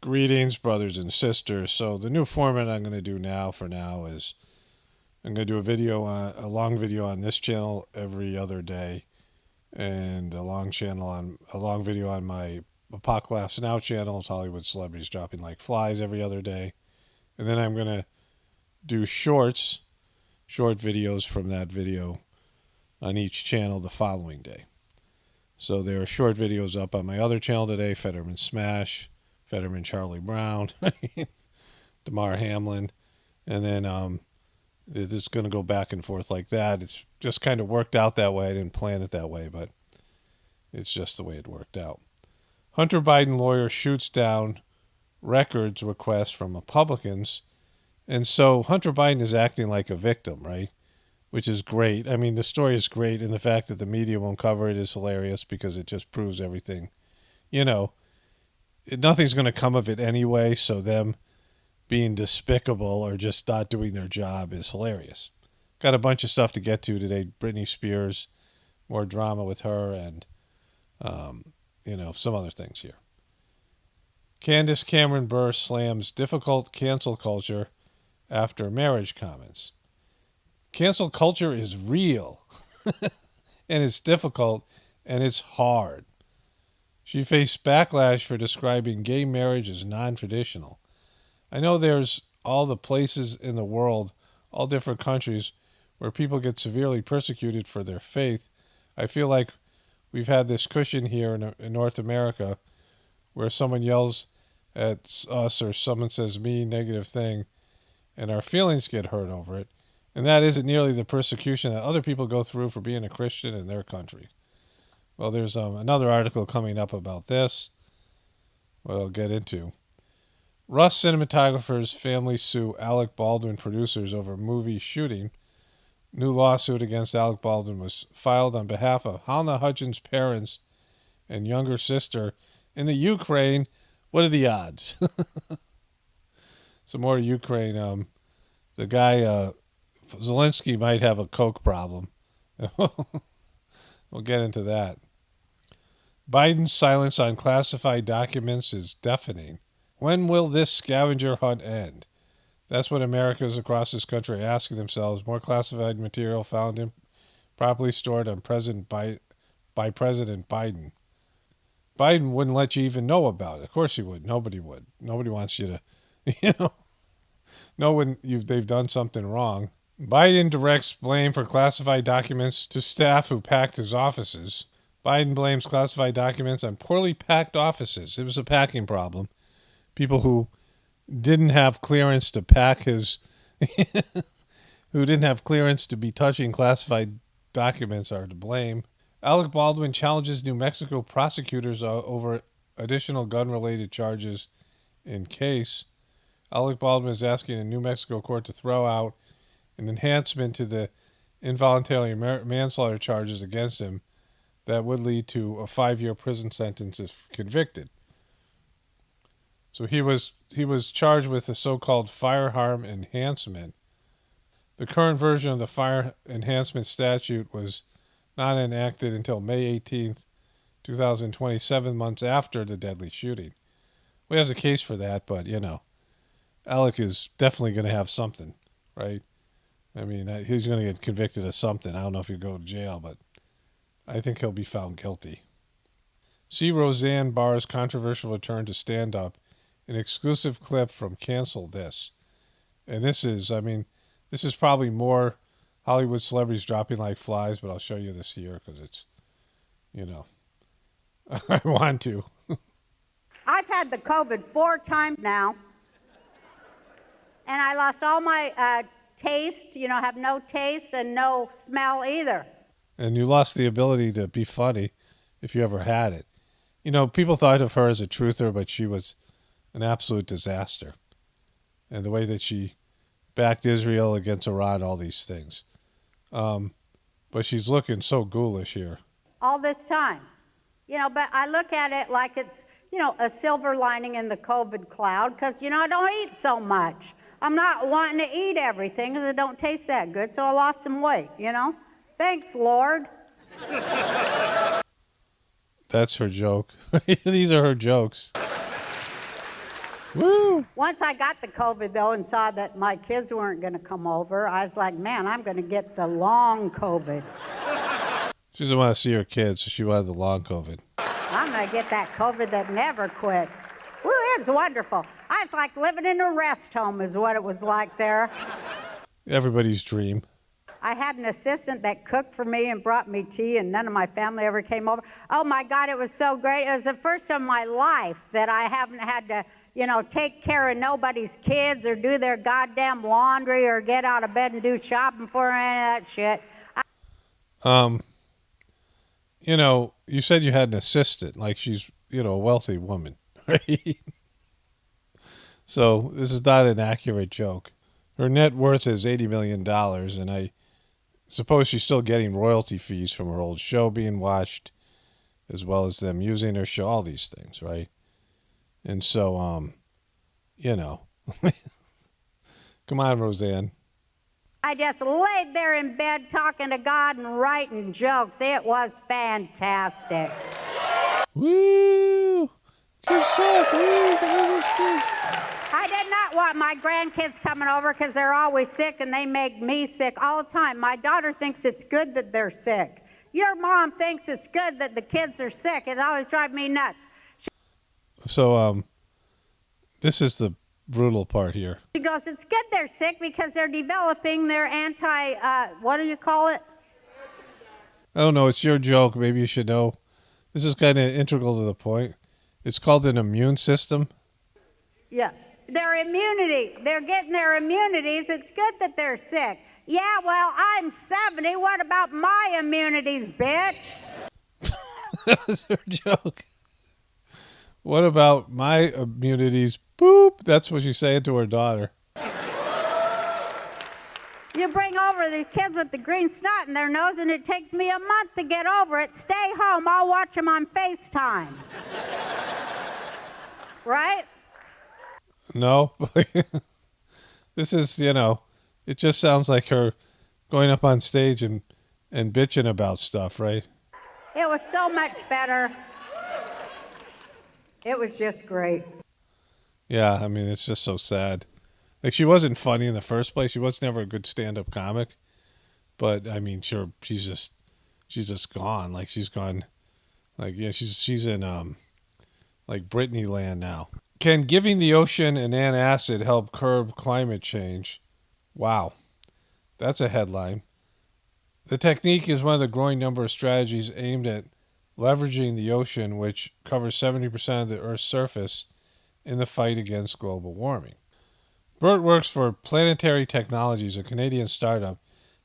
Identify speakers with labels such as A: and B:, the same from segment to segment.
A: Greetings, brothers and sisters. So the new format I'm going to do now is I'm going to do a long video on this channel every other day, and a long video on my Apocalypse Now channel. It's Hollywood Celebrities Dropping Like Flies every other day. And then I'm going to do short videos from that video on each channel the following day. So there are short videos up on my other channel today, Fetterman Smash, Fetterman Charlie Brown, Damar Hamlin, and then it's going to go back and forth like that. It's just kind of worked out that way. I didn't plan it that way, but it's just the way it worked out. Hunter Biden lawyer shoots down records request from Republicans. And so Hunter Biden is acting like a victim, right? Which is great. I mean, the story is great, and the fact that the media won't cover it is hilarious because it just proves everything. You know, nothing's going to come of it anyway, so them being despicable or just not doing their job is hilarious. Got a bunch of stuff to get to today. Britney Spears, more drama with her, and, some other things here. Candace Cameron Bure slams difficult cancel culture after marriage comments. Cancel culture is real, and it's difficult, and it's hard. She faced backlash for describing gay marriage as non-traditional. I know there's all the places in the world, all different countries, where people get severely persecuted for their faith. I feel like we've had this cushion here in North America where someone yells at us or someone says mean, negative thing, and our feelings get hurt over it. And that isn't nearly the persecution that other people go through for being a Christian in their country. Well, there's another article coming up about this we'll get into. Russ cinematographer's family sue Alec Baldwin producers over movie shooting. New lawsuit against Alec Baldwin was filed on behalf of Hannah Hutchins' parents and younger sister in the Ukraine. What are the odds? Some more Ukraine. The guy, Zelensky, might have a coke problem. We'll get into that. Biden's silence on classified documents is deafening. When will this scavenger hunt end? That's what Americans across this country are asking themselves. More classified material found improperly stored on by President Biden. Biden wouldn't let you even know about it. Of course he would. Nobody would. Nobody wants you to, know when they've done something wrong. Biden directs blame for classified documents to staff who packed his offices. Biden blames classified documents on poorly packed offices. It was a packing problem. People who didn't have clearance to pack his, who didn't have clearance to be touching classified documents are to blame. Alec Baldwin challenges New Mexico prosecutors over additional gun-related charges in case. Alec Baldwin is asking a New Mexico court to throw out an enhancement to the involuntary manslaughter charges against him that would lead to a 5-year prison sentence if convicted. So he was charged with the so-called firearm enhancement. The current version of the fire enhancement statute was not enacted until May 18th, 2020, 7 months after the deadly shooting. Well, he has a case for that, but, Alec is definitely going to have something, right? I mean, he's going to get convicted of something. I don't know if he'll go to jail, but I think he'll be found guilty. See Roseanne Barr's controversial return to stand-up, an exclusive clip from Cancel This. And this is probably more Hollywood Celebrities Dropping Like Flies, but I'll show you this here because it's, I want to.
B: I've had the COVID 4 times now, and I lost all my taste, have no taste and no smell either.
A: And you lost the ability to be funny if you ever had it. People thought of her as a truther, but she was an absolute disaster. And the way that she backed Israel against Iran, all these things. But she's looking so ghoulish here.
B: All this time. But I look at it like it's, a silver lining in the COVID cloud because, I don't eat so much. I'm not wanting to eat everything because it don't taste that good, so I lost some weight, Thanks, Lord.
A: That's her joke. These are her jokes. Woo!
B: Once I got the COVID, though, and saw that my kids weren't going to come over, I was like, man, I'm going to get the long COVID.
A: She doesn't want to see her kids, so she wanted the long COVID.
B: I'm going to get that COVID that never quits. Woo, it's wonderful. I was like living in a rest home is what it was like there.
A: Everybody's dream.
B: I had an assistant that cooked for me and brought me tea, and none of my family ever came over. Oh, my God, it was so great. It was the first time in my life that I haven't had to, take care of nobody's kids or do their goddamn laundry or get out of bed and do shopping for any of that shit.
A: You said you had an assistant, like she's, a wealthy woman, right? So this is not an accurate joke. Her net worth is $80 million, and I suppose she's still getting royalty fees from her old show being watched, as well as them using her show, all these things, right? And so, come on, Roseanne.
B: I just laid there in bed talking to God and writing jokes. It was fantastic.
A: Woo! Good shot, woo!
B: I did not want my grandkids coming over because they're always sick and they make me sick all the time. My daughter thinks it's good that they're sick. Your mom thinks it's good that the kids are sick. It always drives me nuts.
A: So, this is the brutal part here.
B: She goes, it's good they're sick because they're developing their what do you call it?
A: I don't know. It's your joke. Maybe you should know. This is kind of integral to the point. It's called an immune system.
B: Yeah. Their immunity. They're getting their immunities. It's good that they're sick. Yeah, well, I'm 70. What about my immunities, bitch?
A: That was her joke. What about my immunities? Boop. That's what she's saying to her daughter.
B: You bring over the kids with the green snot in their nose, and it takes me a month to get over it. Stay home. I'll watch them on FaceTime. Right?
A: No. This is, it just sounds like her going up on stage and bitching about stuff, right?
B: It was so much better. It was just great.
A: Yeah, I mean, it's just so sad. Like, she wasn't funny in the first place. She was never a good stand-up comic. But, I mean, sure, she's just gone. Like, she's gone, like, yeah, she's in, like, Britney land now. Can giving the ocean an antacid help curb climate change? Wow. That's a headline. The technique is one of the growing number of strategies aimed at leveraging the ocean, which covers 70% of the Earth's surface, in the fight against global warming. Bert works for Planetary Technologies, a Canadian startup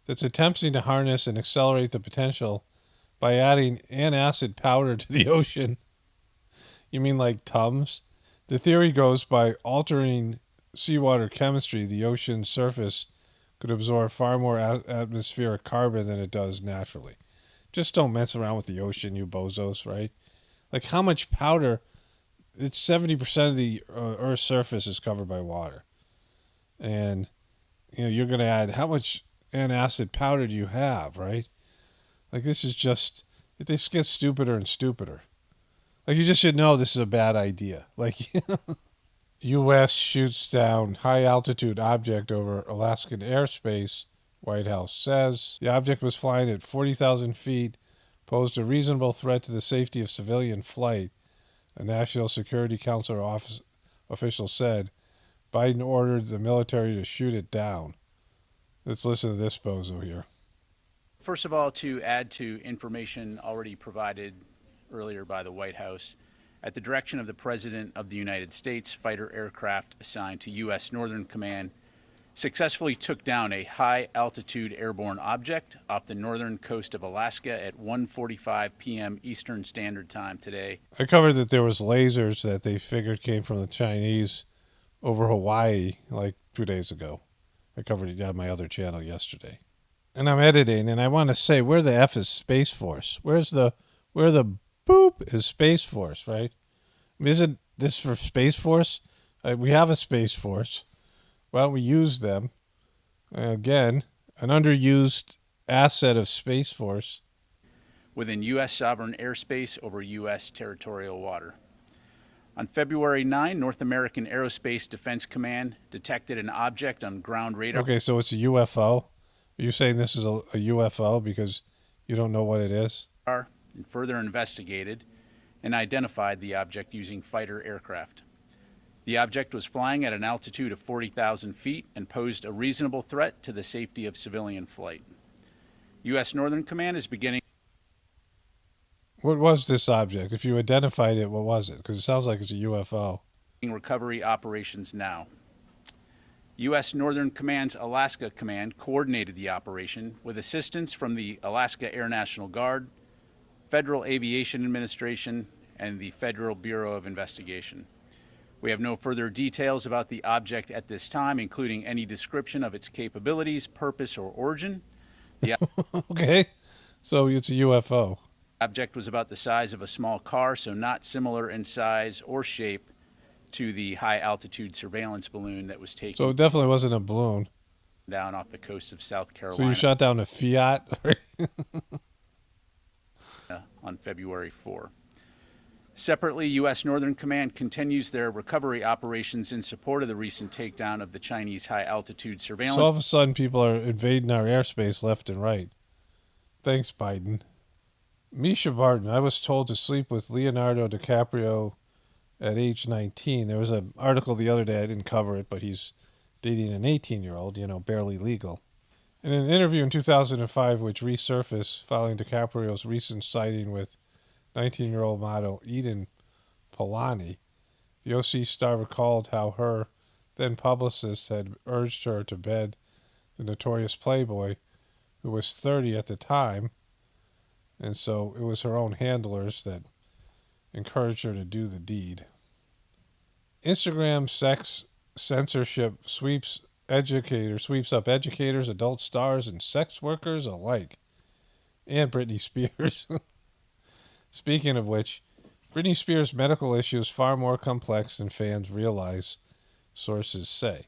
A: that's attempting to harness and accelerate the potential by adding antacid powder to the ocean. You mean like Tums? The theory goes by altering seawater chemistry, the ocean's surface could absorb far more atmospheric carbon than it does naturally. Just don't mess around with the ocean, you bozos, right? Like, how much powder? It's 70% of the Earth's surface is covered by water. And, you're going to add, how much antacid powder do you have, right? Like, this is just, this gets stupider and stupider. Like, you just should know this is a bad idea. Like, U.S. shoots down high-altitude object over Alaskan airspace, White House says. The object was flying at 40,000 feet, posed a reasonable threat to the safety of civilian flight, a National Security Council official said. Biden ordered the military to shoot it down. Let's listen to this bozo here.
C: First of all, to add to information already provided earlier by the White House, at the direction of the President of the United States, fighter aircraft assigned to U.S. Northern Command successfully took down a high-altitude airborne object off the northern coast of Alaska at 1:45 p.m. Eastern Standard Time today.
A: I covered that there was lasers that they figured came from the Chinese over Hawaii like 2 days ago. I covered it on my other channel yesterday. And I'm editing, and I want to say, where the F is Space Force? Where the boop is Space Force, right? I mean, isn't this for Space Force? We have a Space Force. Why don't we use them? Again, an underused asset of Space Force.
C: Within U.S. sovereign airspace over U.S. territorial water. On February 9, North American Aerospace Defense Command detected an object on ground radar.
A: Okay, so it's a UFO. Are you saying this is a UFO because you don't know what it is?
C: And further investigated and identified the object using fighter aircraft. The object was flying at an altitude of 40,000 feet and posed a reasonable threat to the safety of civilian flight. U.S. Northern Command is beginning.
A: What was this object? If you identified it, what was it? Because it sounds like it's a UFO.
C: Recovery operations now. U.S. Northern Command's Alaska Command coordinated the operation with assistance from the Alaska Air National Guard, Federal Aviation Administration, and the Federal Bureau of Investigation. We have no further details about the object at this time, including any description of its capabilities, purpose, or origin.
A: Okay, so it's a UFO.
C: Object was about the size of a small car, so not similar in size or shape to the high-altitude surveillance balloon that was taken
A: So it definitely wasn't a balloon.
C: down off the coast of South Carolina.
A: So you shot down a Fiat?
C: On February 4. Separately, U.S. Northern Command continues their recovery operations in support of the recent takedown of the Chinese high-altitude surveillance.
A: So all of a sudden, people are invading our airspace left and right. Thanks, Biden. Misha Barton, I was told to sleep with Leonardo DiCaprio at age 19. There was an article the other day, I didn't cover it, but he's dating an 18-year-old, barely legal. In an interview in 2005, which resurfaced following DiCaprio's recent sighting with 19-year-old model Eden Polani, the OC star recalled how her then publicist had urged her to bed the notorious Playboy, who was 30 at the time, and so it was her own handlers that encouraged her to do the deed. Instagram sex censorship sweeps up educators, adult stars, and sex workers alike. And Britney Spears. Speaking of which, Britney Spears' medical issue is far more complex than fans realize, sources say.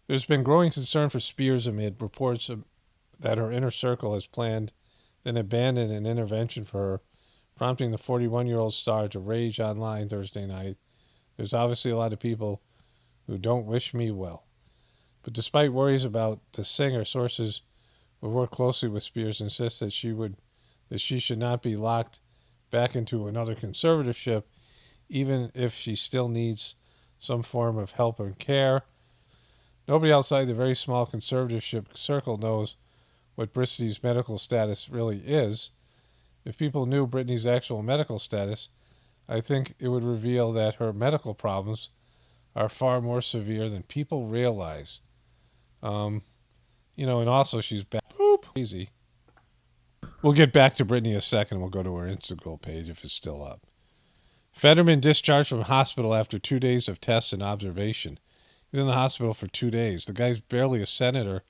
A: There's been growing concern for Spears amid reports that her inner circle has planned then abandoned an intervention for her, prompting the 41-year-old star to rage online Thursday night. There's obviously a lot of people who don't wish me well. But despite worries about the singer, sources who work closely with Spears insist that she should not be locked back into another conservatorship, even if she still needs some form of help and care. Nobody outside the very small conservatorship circle knows what Britney's medical status really is. If people knew Britney's actual medical status, I think it would reveal that her medical problems are far more severe than people realize. And also she's crazy. We'll get back to Britney in a second. We'll go to her Instagram page if it's still up. Fetterman discharged from hospital after 2 days of tests and observation. He's in the hospital for 2 days. The guy's barely a senator.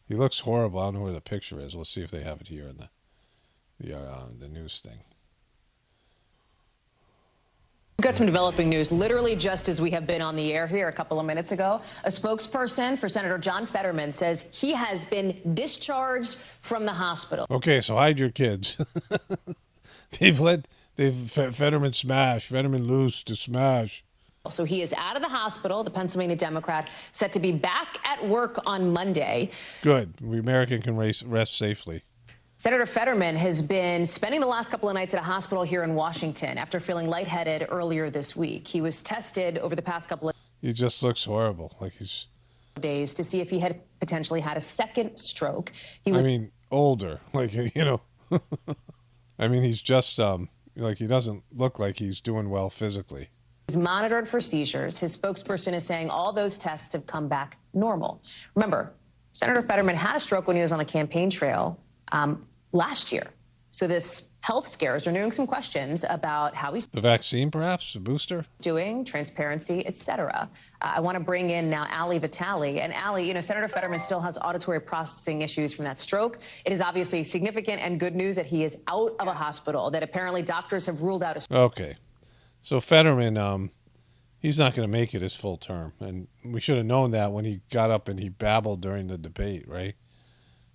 A: He looks horrible. I don't know where the picture is. We'll see if they have it here in the news thing.
D: We've got some developing news, literally just as we have been on the air here a couple of minutes ago. A spokesperson for Senator John Fetterman says he has been discharged from the hospital.
A: Okay, so hide your kids. Fetterman smash, Fetterman loose to smash.
D: So he is out of the hospital, the Pennsylvania Democrat, set to be back at work on Monday.
A: Good. The American can rest safely.
D: Senator Fetterman has been spending the last couple of nights at a hospital here in Washington after feeling lightheaded earlier this week. He was tested over the past couple of
A: He just looks horrible. Like he's
D: days to see if he had potentially had a second stroke.
A: Older. He's just he doesn't look like he's doing well physically.
D: He's monitored for seizures. His spokesperson is saying all those tests have come back normal. Remember, Senator Fetterman had a stroke when he was on the campaign trail last year. So this health scare is renewing some questions about how he's
A: the vaccine, perhaps, a booster?
D: Doing, transparency, etc. I want to bring in now Ali Vitale. And Ali, Senator Fetterman still has auditory processing issues from that stroke. It is obviously significant and good news that he is out of a hospital, that apparently doctors have ruled out a
A: Okay. So Fetterman, he's not going to make it his full term. And we should have known that when he got up and he babbled during the debate, right?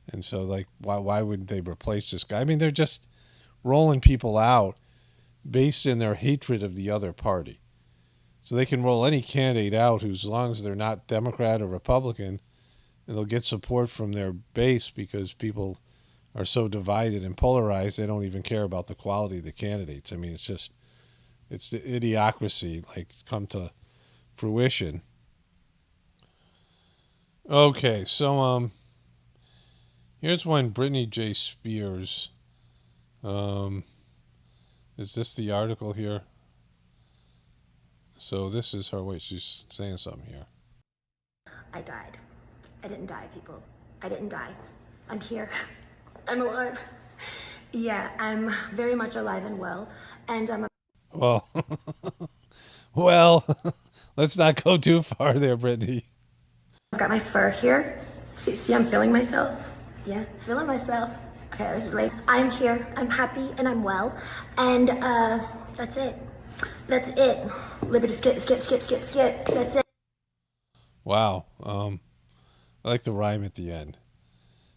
A: And so, why would they replace this guy? They're just rolling people out based in their hatred of the other party. So they can roll any candidate out who's, as long as they're not Democrat or Republican, and they'll get support from their base because people are so divided and polarized, they don't even care about the quality of the candidates. I mean, it's the idiocracy, like, come to fruition. Okay, so here's one Britney J Spears. Is this the article here? So this is her. Wait, she's saying something here.
E: I died. I didn't die, people. I didn't die. I'm here. I'm alive. Yeah, I'm very much alive and well. And I'm
A: Well, well, let's not go too far there, Brittany.
E: I've got my fur here. See, I'm feeling myself. Yeah, feeling myself. Okay, I was late. I'm here. I'm happy and I'm well. And that's it. That's it. Liberty skip, skip, skip, skip, skip. That's it.
A: Wow. I like the rhyme at the end.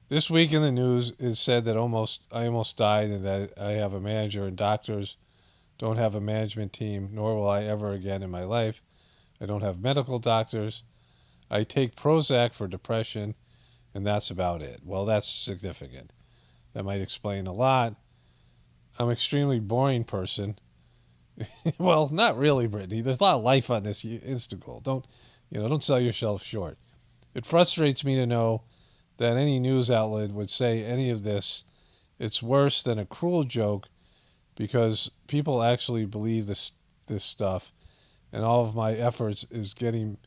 A: This week in the news is said that I almost died, and that I have a manager, and doctors don't have a management team, nor will I ever again in my life. I don't have medical doctors. I take Prozac for depression, and that's about it. Well, that's significant. That might explain a lot. I'm an extremely boring person. Well, not really, Brittany. There's a lot of life on this Instagram. Don't sell yourself short. It frustrates me to know that any news outlet would say any of this. It's worse than a cruel joke, because people actually believe this stuff, and all of my efforts is getting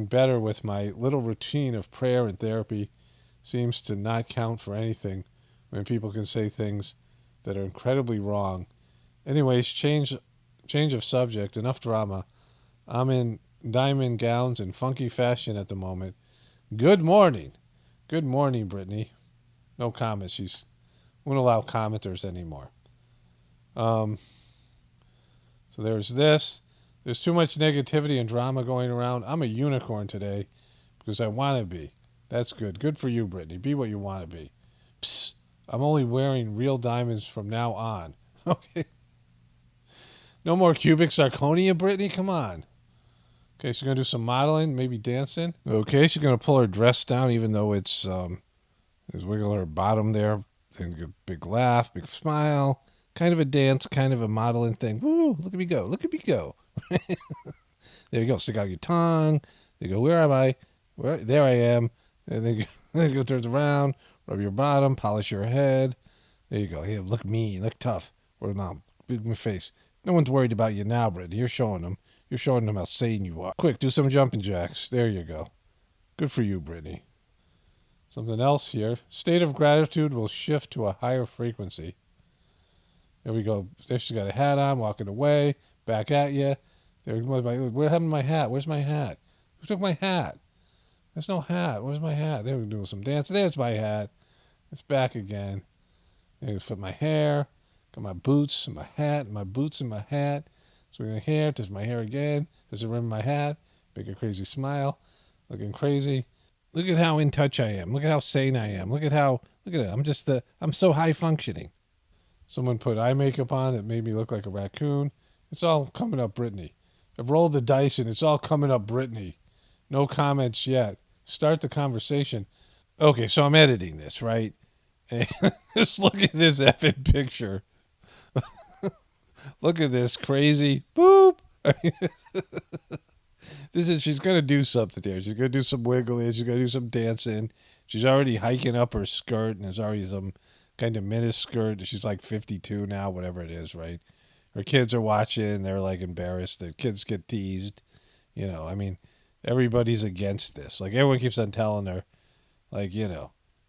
A: better with my little routine of prayer and therapy seems to not count for anything when people can say things that are incredibly wrong. Anyways, change of subject, enough drama. I'm in diamond gowns and funky fashion at the moment. Good morning. Good morning, Brittany. No comments. She's won't allow commenters anymore. So there's this. There's too much negativity and drama going around. I'm a unicorn today because I want to be. That's good. Good for you, Brittany. Be what you want to be. Psst. I'm only wearing real diamonds from now on. Okay. No more cubic zirconia, Brittany? Come on. Okay, she's going to do some modeling, maybe dancing. Okay, she's going to pull her dress down even though it's wiggle her bottom there. Then a big laugh, big smile. Kind of a dance, kind of a modeling thing. Woo, look at me go. Look at me go. There you go. Stick out your tongue. There you go. Where am I? There I am. And then you go turn around, rub your bottom, polish your head. There you go. Here, look mean, look tough. Or now, big my face. No one's worried about you now, Brittany. You're showing them. You're showing them how sane you are. Quick, do some jumping jacks. There you go. Good for you, Brittany. Something else here. State of gratitude will shift to a higher frequency. There we go. There she's got a hat on, walking away, back at you. What happened to my hat? Where's my hat? Who took my hat? There's no hat. Where's my hat? There we're doing some dance. There's my hat. It's back again. There's for my hair. Got my boots and my hat, my boots and my hat. So my hair, there's my hair again. There's a rim in my hat. Make a crazy smile. Looking crazy. Look at how in touch I am. Look at how sane I am. Look at it. I'm so high functioning. Someone put eye makeup on that made me look like a raccoon. It's all coming up, Brittany. I've rolled the dice and it's all coming up, Brittany. No comments yet. Start the conversation. Okay, so I'm editing this, right? And just look at this effing picture. Look at this crazy boop. She's gonna do something here. She's gonna do some wiggling. She's gonna do some dancing. She's already hiking up her skirt, and there's already some kind of mini skirt. She's like 52 now, whatever it is, right? Her kids are watching. They're like embarrassed. The kids get teased. I mean, everybody's against this. Like, everyone keeps on telling her, like,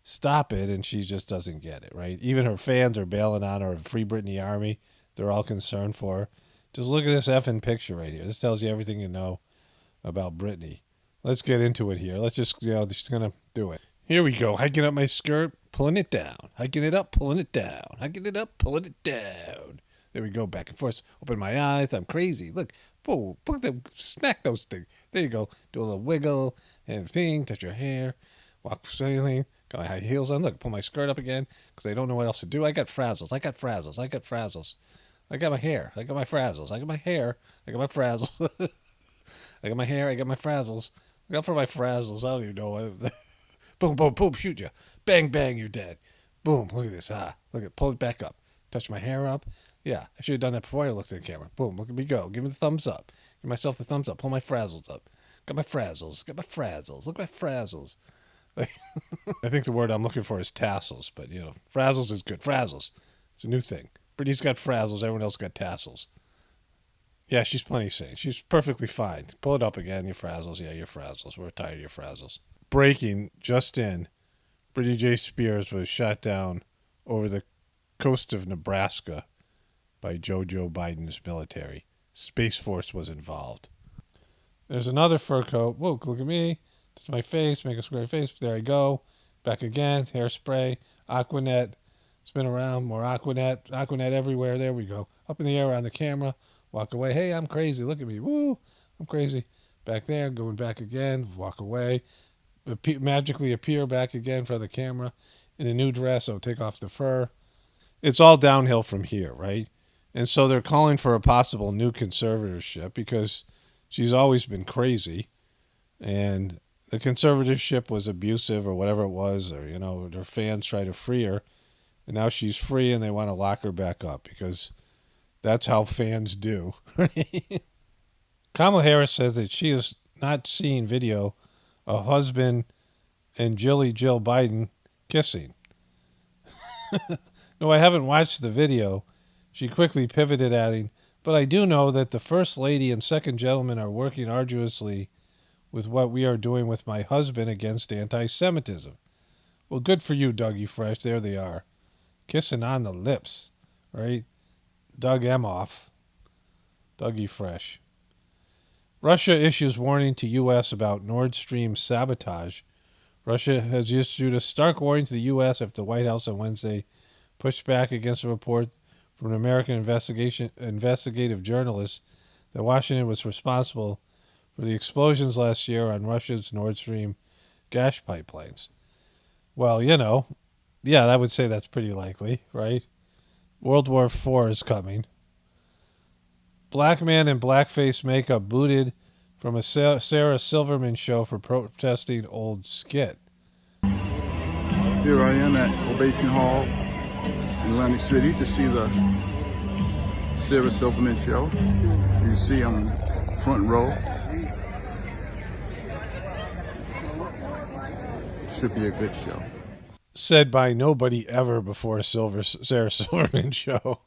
A: stop it, and she just doesn't get it, right? Even her fans are bailing on her. Free Britney Army. They're all concerned for her. Just look at this effing picture right here. This tells you everything you know about Britney. Let's get into it here. Let's just, she's going to do it. Here we go. Hiking up my skirt, pulling it down. Hiking it up, pulling it down. Hiking it up, pulling it down. There we go, back and forth. Open my eyes. I'm crazy. Look. Boom. Smack those things. There you go. Do a little wiggle and thing. Touch your hair. Walk sailing. Got my high heels on. Look, pull my skirt up again because I don't know what else to do. I got frazzles. I got my hair. I got my frazzles. I got my hair. I got my frazzles. I got my hair. I got my frazzles. Look out for my frazzles. I don't even know what. Boom, boom, boom. Shoot you. Bang, bang. You're dead. Boom. Look at this. Look at. Pull it back up. Touch my hair up. Yeah, I should have done that before I looked at the camera. Boom. Look at me go. Give me the thumbs up. Give myself the thumbs up. Pull my frazzles up. Got my frazzles. Got my frazzles. Look at my frazzles. I think the word I'm looking for is tassels, but frazzles is good. Frazzles. It's a new thing. Brittany's got frazzles. Everyone else got tassels. Yeah, she's plenty sane. She's perfectly fine. Pull it up again. Your frazzles. Yeah, your frazzles. We're tired of your frazzles. Breaking just in. Britney J Spears was shot down over the coast of Nebraska by Joe Biden's military. Space Force was involved. There's another fur coat. Whoa, look at me. Touch my face. Make a square face. There I go. Back again. Hairspray. Aquanet. Spin around. More Aquanet. Aquanet everywhere. There we go. Up in the air on the camera. Walk away. Hey, I'm crazy. Look at me. Woo. I'm crazy. Back there. Going back again. Walk away. Magically appear back again for the camera in a new dress. So take off the fur. It's all downhill from here, right? And so they're calling for a possible new conservatorship because she's always been crazy. And the conservatorship was abusive or whatever it was, or, her fans try to free her. And now she's free and they want to lock her back up because that's how fans do. Kamala Harris says that she has not seen video of husband and Jill Biden kissing. No, I haven't watched the video. She quickly pivoted, adding, but I do know that the First Lady and Second Gentleman are working arduously with what we are doing with my husband against anti-Semitism. Well, good for you, Dougie Fresh. There they are. Kissing on the lips, right? Doug Emhoff. Dougie Fresh. Russia issues warning to U.S. about Nord Stream sabotage. Russia has issued a stark warning to the U.S. after the White House on Wednesday pushed back against a report from an American investigative journalist that Washington was responsible for the explosions last year on Russia's Nord Stream gas pipelines. Well, yeah, I would say that's pretty likely, right? World War IV is coming. Black man in blackface makeup booted from a Sarah Silverman show for protesting old skit.
F: Here I am at Ovation Hall in Atlantic City to see the Sarah Silverman show. You see I'm front row. Should be a good show.
A: Said by nobody ever before a Sarah Silverman show.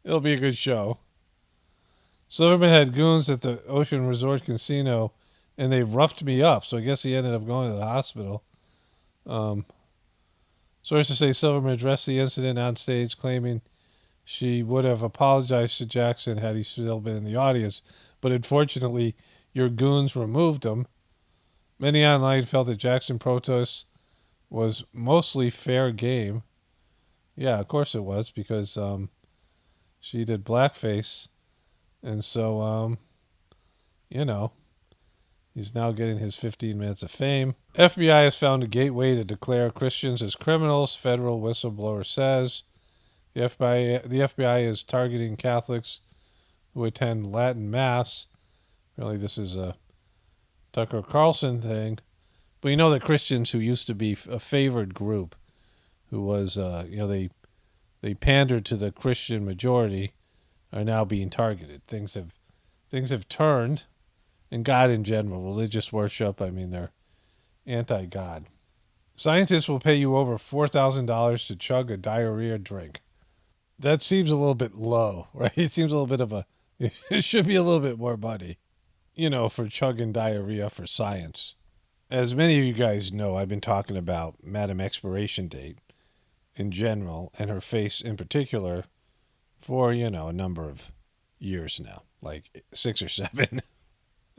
A: It'll be a good show. Silverman had goons at the Ocean Resort Casino, and they roughed me up, so I guess he ended up going to the hospital. Sources say Silverman addressed the incident on stage, claiming she would have apologized to Jackson had he still been in the audience, but unfortunately, your goons removed him. Many online felt that Jackson protest was mostly fair game. Yeah, of course it was, because she did blackface. And so, he's now getting his 15 minutes of fame. FBI has found a gateway to declare Christians as criminals, federal whistleblower says. The FBI is targeting Catholics who attend Latin Mass. Really, this is a Tucker Carlson thing. But you know that Christians who used to be a favored group, who was, they pandered to the Christian majority, are now being targeted. Things have turned, and God in general, religious worship, they're anti-God. Scientists will pay you over $4,000 to chug a diarrhea drink. That seems a little bit low, right? It seems a little bit of it should be a little bit more money, for chugging diarrhea for science. As many of you guys know, I've been talking about Madam Expiration Date in general, and her face in particular, for, a number of years now, like 6 or 7.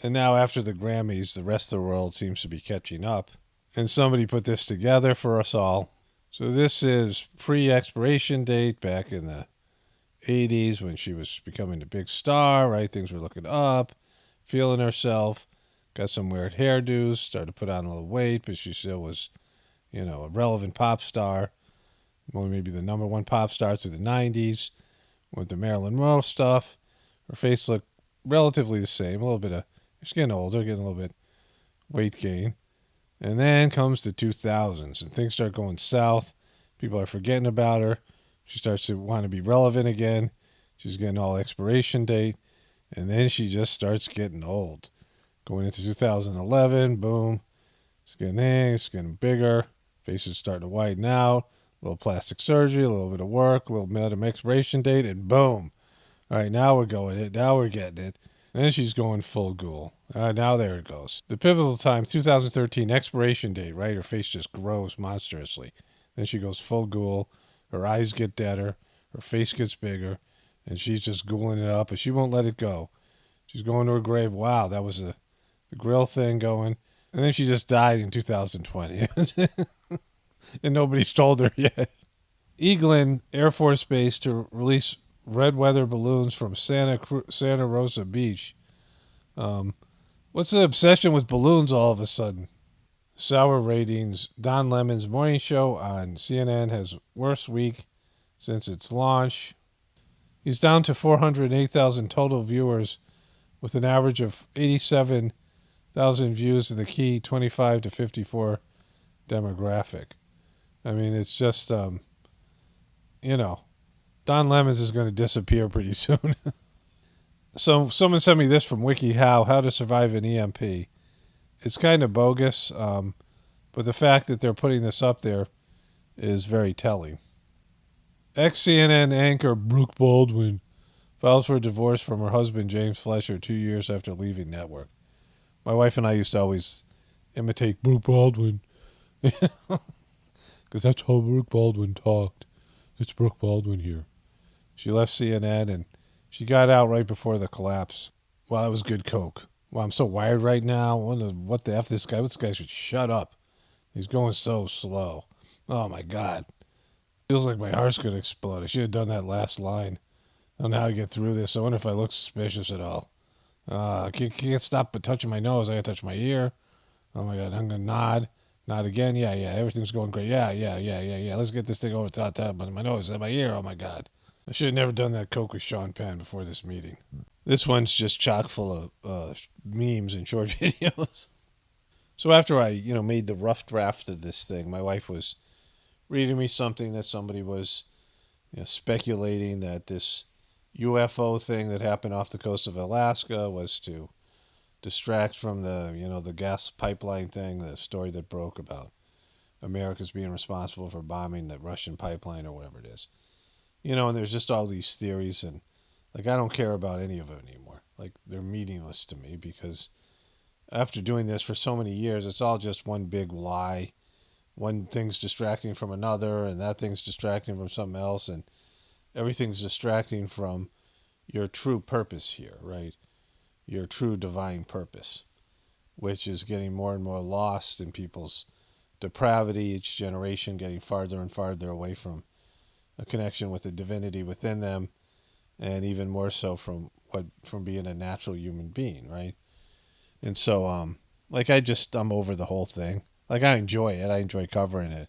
A: And now after the Grammys, the rest of the world seems to be catching up. And somebody put this together for us all. So this is pre-Expiration Date back in the 80s when she was becoming a big star, right? Things were looking up, feeling herself, got some weird hairdos, started to put on a little weight, but she still was, a relevant pop star. Well, maybe the number one pop star through the 90s. with the Marilyn Monroe stuff. Her face looked relatively the same. A little bit of, she's getting older, getting a little bit weight gain. And then comes the 2000s, and things start going south. People are forgetting about her. She starts to want to be relevant again. She's getting all expiration date. And then she just starts getting old. Going into 2011, boom. It's getting bigger. Face is starting to widen out. A little plastic surgery, a little bit of work, a little bit of expiration date, and boom. All right, now we're going it. Now we're getting it. And then she's going full ghoul. Now there it goes. The pivotal time, 2013, expiration date, right? Her face just grows monstrously. Then she goes full ghoul. Her eyes get deader. Her face gets bigger. And she's just ghouling it up, and she won't let it go. She's going to her grave. Wow, that was the grill thing going. And then she just died in 2020. And nobody's told her yet. Eglin Air Force Base to release red weather balloons from Santa Rosa Beach. What's the obsession with balloons all of a sudden? Sour ratings. Don Lemon's morning show on CNN has worst week since its launch. He's down to 408,000 total viewers with an average of 87,000 views in the key 25 to 54 demographic. I mean, it's just, Don Lemons is going to disappear pretty soon. So someone sent me this from WikiHow, How to Survive an EMP. It's kind of bogus, but the fact that they're putting this up there is very telling. Ex-CNN anchor Brooke Baldwin files for a divorce from her husband James Fletcher 2 years after leaving network. My wife and I used to always imitate Brooke Baldwin. Because that's how Brooke Baldwin talked. It's Brooke Baldwin here. She left CNN and she got out right before the collapse. Well, that was good coke. Well, I'm so wired right now. What the F this guy? This guy should shut up. He's going so slow. Oh, my God. Feels like my heart's going to explode. I should have done that last line. I don't know how to get through this. I wonder if I look suspicious at all. I can't stop but touching my nose. I got to touch my ear. Oh, my God. I'm going to nod. Nod again. Yeah. Everything's going great. Yeah. Let's get this thing over the top of my nose and my ear. Oh, my God. I should have never done that coke with Sean Penn before this meeting. This one's just chock full of memes and short videos. So after I, made the rough draft of this thing, my wife was reading me something that somebody was speculating that this UFO thing that happened off the coast of Alaska was to distract from the gas pipeline thing, the story that broke about America's being responsible for bombing the Russian pipeline or whatever it is. And there's just all these theories, and I don't care about any of it anymore. They're meaningless to me because after doing this for so many years, it's all just one big lie. One thing's distracting from another, and that thing's distracting from something else, and everything's distracting from your true purpose here, right? Your true divine purpose, which is getting more and more lost in people's depravity, each generation getting farther and farther away from a connection with the divinity within them, and even more so from being a natural human being, right? And so, I'm over the whole thing. I enjoy it. I enjoy covering it.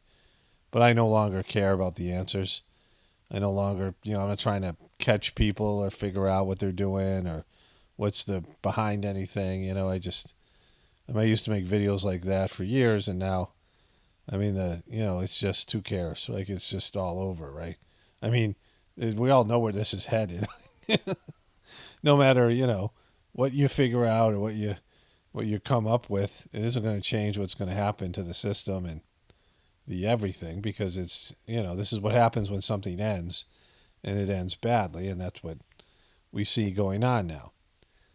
A: But I no longer care about the answers. I no longer, I'm not trying to catch people or figure out what they're doing or what's the behind anything. I used to make videos like that for years, and now, it's just who cares? It's just all over, right? We all know where this is headed. No matter, what you figure out or what you come up with, it isn't going to change what's going to happen to the system and the everything, because it's, this is what happens when something ends, and it ends badly, and that's what we see going on now.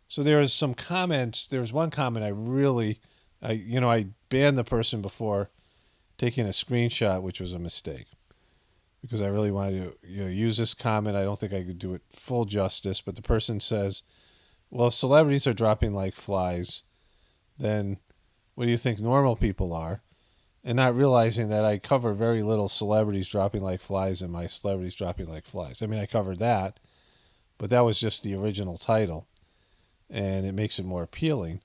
A: So there's some comments. There's one comment I banned the person before taking a screenshot, which was a mistake, because I really wanted to use this comment. I don't think I could do it full justice, but the person says, well, if celebrities are dropping like flies, then what do you think normal people are? And not realizing that I cover very little celebrities dropping like flies in my celebrities dropping like flies. I covered that, but that was just the original title, and it makes it more appealing.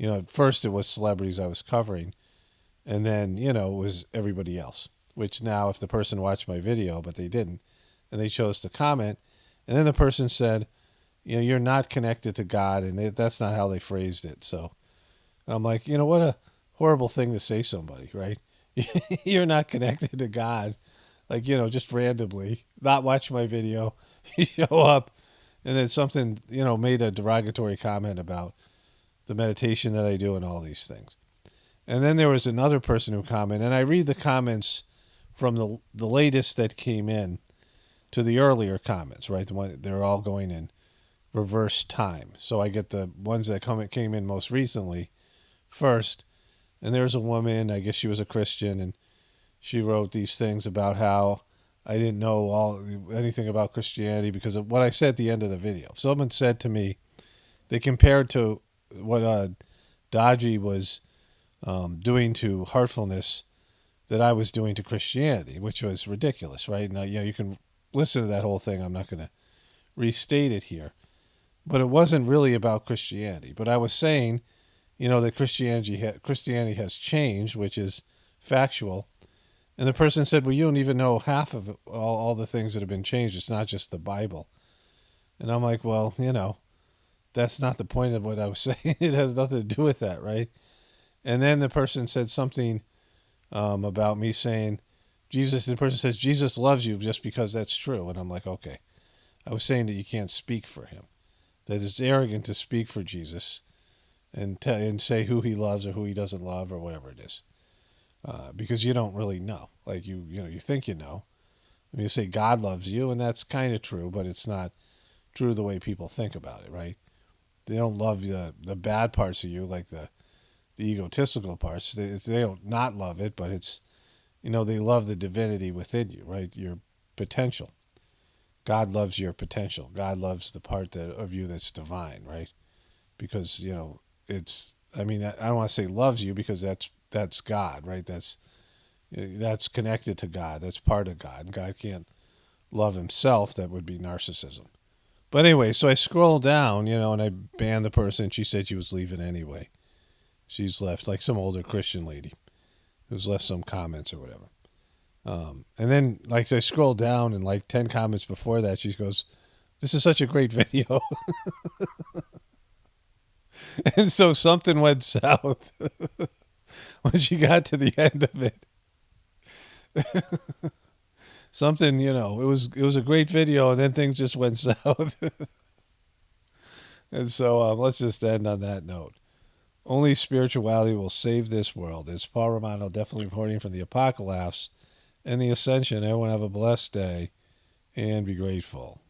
A: At first it was celebrities I was covering, and then, it was everybody else, which now if the person watched my video, but they didn't, and they chose to comment, And then the person said, you're not connected to God, and that's not how they phrased it. So I'm like, what a horrible thing to say somebody, right? You're not connected to God. Like, just randomly, not watch my video, you show up, and then something, made a derogatory comment about the meditation that I do and all these things. And then there was another person who commented, and I read the comments from the latest that came in to the earlier comments, right? They're all going in reverse time. So I get the ones that came in most recently first. And there's a woman, I guess she was a Christian, and she wrote these things about how I didn't know anything about Christianity because of what I said at the end of the video. Someone said to me, they compared to what Dodgy was doing to heartfulness that I was doing to Christianity, which was ridiculous, right? Now, you can listen to that whole thing. I'm not going to restate it here. But it wasn't really about Christianity. But I was saying, that Christianity has changed, which is factual. And the person said, well, you don't even know half of all the things that have been changed. It's not just the Bible. And I'm like, well, that's not the point of what I was saying. It has nothing to do with that, right? And then the person said something about me saying, the person says, Jesus loves you just because that's true. And I'm like, okay. I was saying that you can't speak for him. That it's arrogant to speak for Jesus and say who he loves or who he doesn't love or whatever it is. Because you don't really know. Like, you think you know. I mean, you say God loves you, and that's kind of true, but it's not true the way people think about it, right? They don't love the bad parts of you, like the egotistical parts. They don't not love it, but it's, they love the divinity within you, right? Your potential. God loves your potential. God loves the part of you that's divine, right? Because, it's, I don't want to say loves you because that's God, right? That's connected to God. That's part of God. God can't love himself. That would be narcissism. But anyway, so I scrolled down, and I banned the person. She said she was leaving anyway. She's left, like some older Christian lady who's left some comments or whatever. And then, so I scrolled down, and 10 comments before that, she goes, this is such a great video. And so something went south when she got to the end of it. Something, it was a great video, and then things just went south. And so let's just end on that note. Only spirituality will save this world. It's Paul Romano, definitely reporting from the Apocalypse and the Ascension. Everyone have a blessed day and be grateful.